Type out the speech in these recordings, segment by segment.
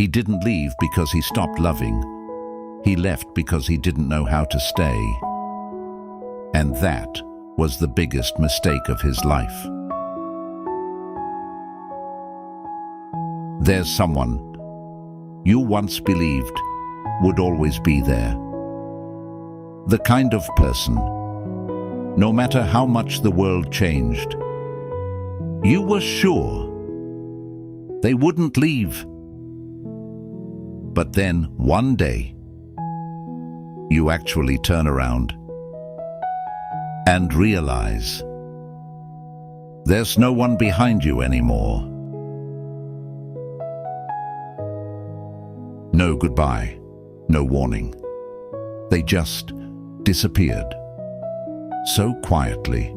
He didn't leave because he stopped loving. He left because he didn't know how to stay. And that was the biggest mistake of his life. There's someone you once believed would always be there. The kind of person, no matter how much the world changed, you were sure they wouldn't leave. But then, one day, you actually turn around and realize there's no one behind you anymore. No goodbye, no warning. They just disappeared, so quietly,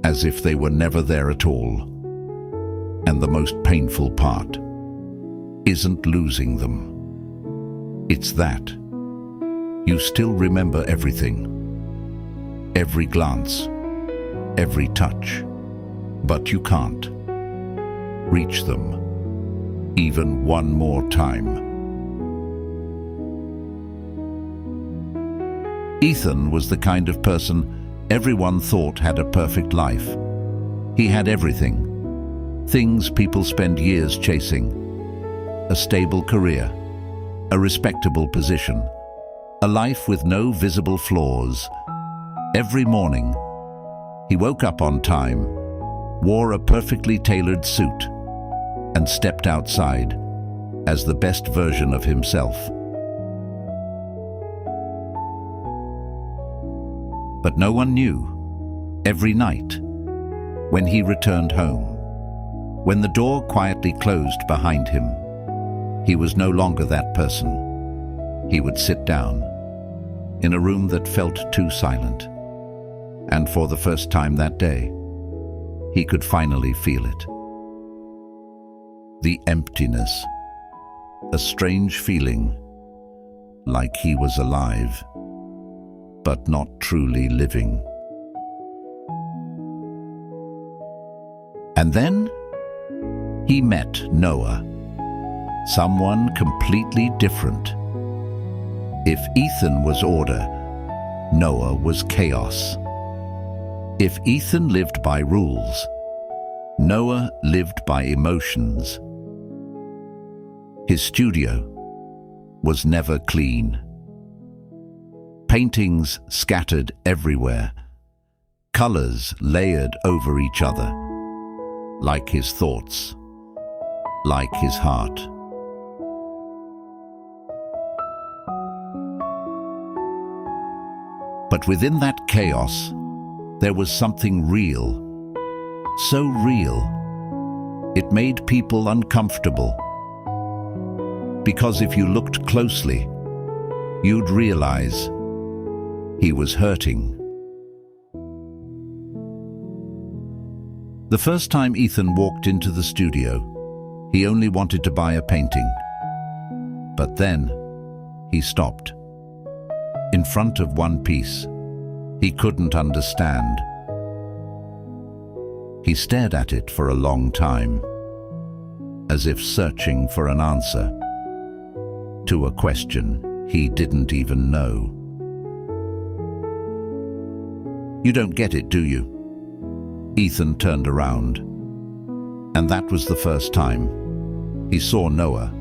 as if they were never there at all. And the most painful part isn't losing them. It's that you still remember everything, every glance, every touch, but you can't reach them even one more time. Ethan was the kind of person everyone thought had a perfect life. He had everything, things people spend years chasing: a stable career, a respectable position, a life with no visible flaws. Every morning, he woke up on time, wore a perfectly tailored suit, and stepped outside as the best version of himself. But no one knew. Every night, when he returned home, when the door quietly closed behind him, he was no longer that person. He would sit down in a room that felt too silent, and for the first time that day, he could finally feel it. The emptiness, a strange feeling, like he was alive, but not truly living. And then he met Noah, someone completely different. If Ethan was order, Noah was chaos. If Ethan lived by rules, Noah lived by emotions. His studio was never clean. Paintings scattered everywhere, colors layered over each other, like his thoughts, like his heart. But within that chaos, there was something real, so real, it made people uncomfortable. Because if you looked closely, you'd realize he was hurting. The first time Ethan walked into the studio, he only wanted to buy a painting. But then, he stopped. In front of one piece he couldn't understand. He stared at it for a long time, as if searching for an answer to a question he didn't even know. "You don't get it, do you?" Ethan turned around, and that was the first time he saw Noah.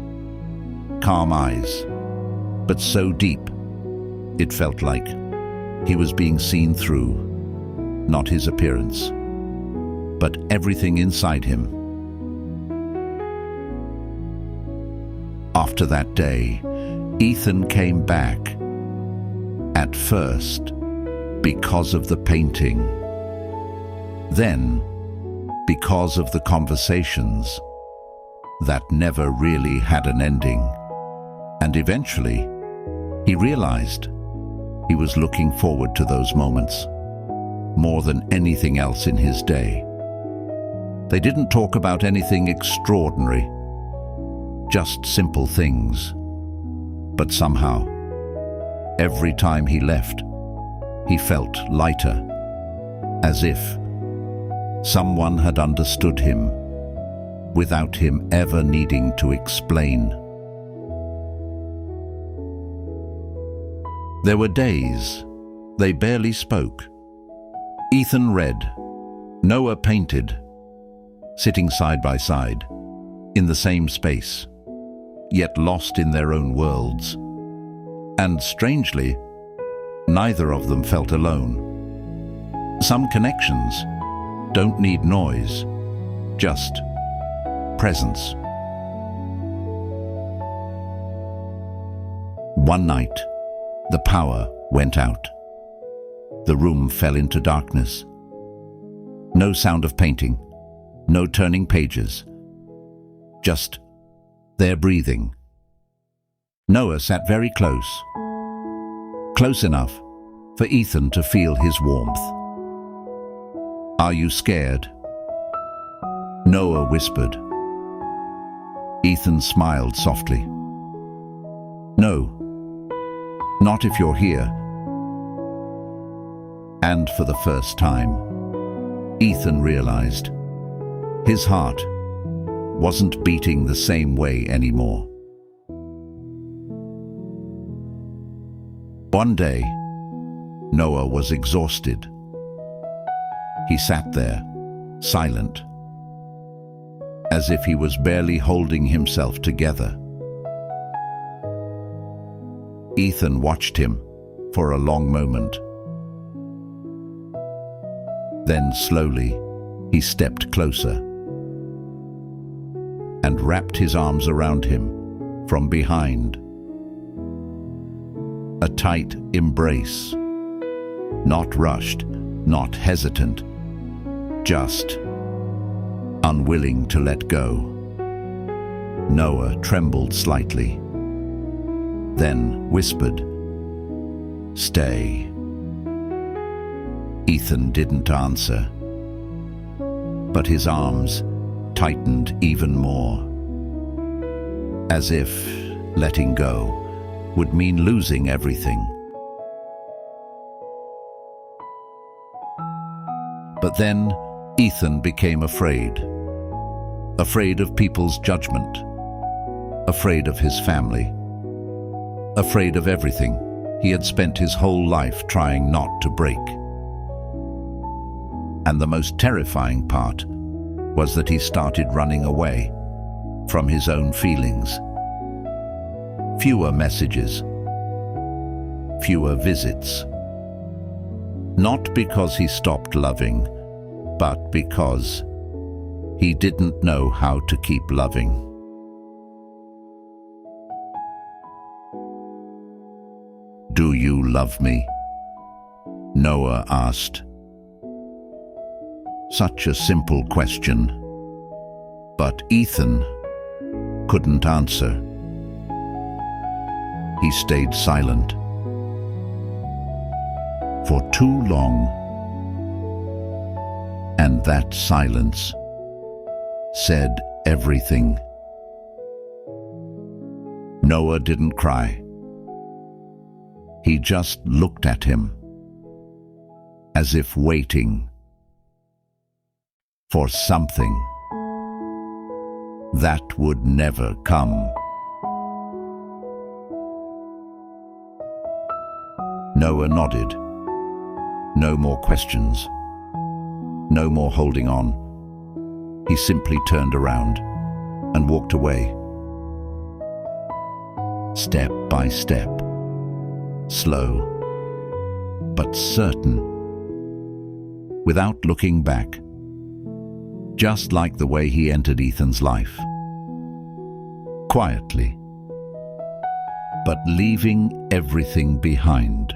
Calm eyes, but so deep, it felt like he was being seen through, not his appearance, but everything inside him. After that day, Ethan came back. At first, because of the painting. Then, because of the conversations that never really had an ending. And eventually, he realized he was looking forward to those moments more than anything else in his day. They didn't talk about anything extraordinary, just simple things. But somehow, every time he left, he felt lighter, as if someone had understood him without him ever needing to explain. There were days they barely spoke. Ethan read, Noah painted, sitting side by side, in the same space, yet lost in their own worlds. And strangely, neither of them felt alone. Some connections don't need noise, just presence. One night, the power went out. The room fell into darkness. No sound of painting, no turning pages, just their breathing. Noah sat very close enough for Ethan to feel his warmth. "Are you scared?" Noah whispered. Ethan smiled softly. "No, not if you're here." And for the first time, Ethan realized his heart wasn't beating the same way anymore. One day, Noah was exhausted. He sat there, silent, as if he was barely holding himself together. Ethan watched him for a long moment. Then slowly, he stepped closer and wrapped his arms around him from behind. A tight embrace, not rushed, not hesitant, just unwilling to let go. Noah trembled slightly, then whispered, "Stay." Ethan didn't answer, but his arms tightened even more, as if letting go would mean losing everything. But then Ethan became afraid of people's judgment, afraid of his family, afraid of everything he had spent his whole life trying not to break. And the most terrifying part was that he started running away from his own feelings. Fewer messages, fewer visits. Not because he stopped loving, but because he didn't know how to keep loving. "Do you love me?" Noah asked. Such a simple question, but Ethan couldn't answer. He stayed silent for too long, and that silence said everything. Noah didn't cry. He just looked at him, as if waiting for something that would never come. Noah nodded. No more questions. No more holding on. He simply turned around and walked away. Step by step. Slow, but certain. Without looking back. Just like the way he entered Ethan's life. Quietly, but leaving everything behind.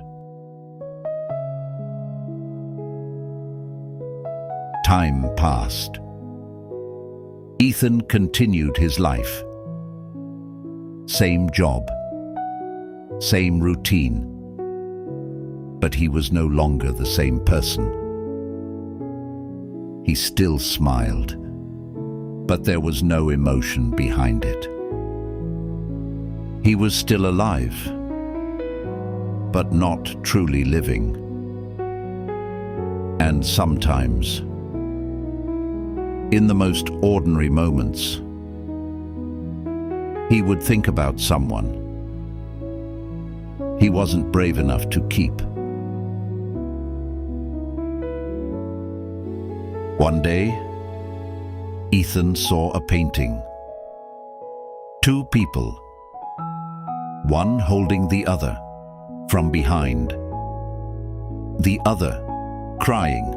Time passed. Ethan continued his life. Same job, same routine, but he was no longer the same person. He still smiled, but there was no emotion behind it. He was still alive, but not truly living. And sometimes, in the most ordinary moments, he would think about someone, he wasn't brave enough to keep. One day, Ethan saw a painting. Two people, one holding the other from behind, the other crying.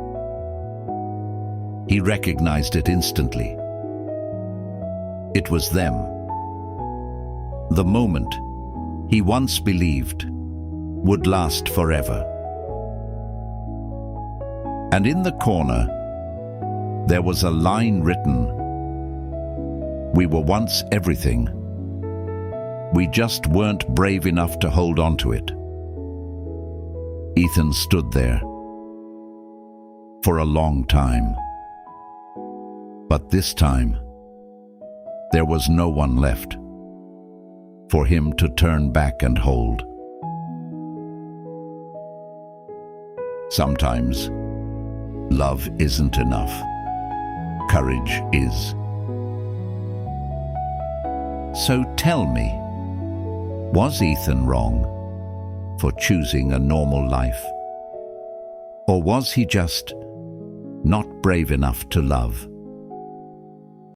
He recognized it instantly. It was them. The moment he once believed would last forever. And in the corner, there was a line written, "We were once everything. We just weren't brave enough to hold on to it." Ethan stood there for a long time. But this time, there was no one left for him to turn back and hold. Sometimes, love isn't enough. Courage is. So tell me, was Ethan wrong for choosing a normal life? Or was he just not brave enough to love?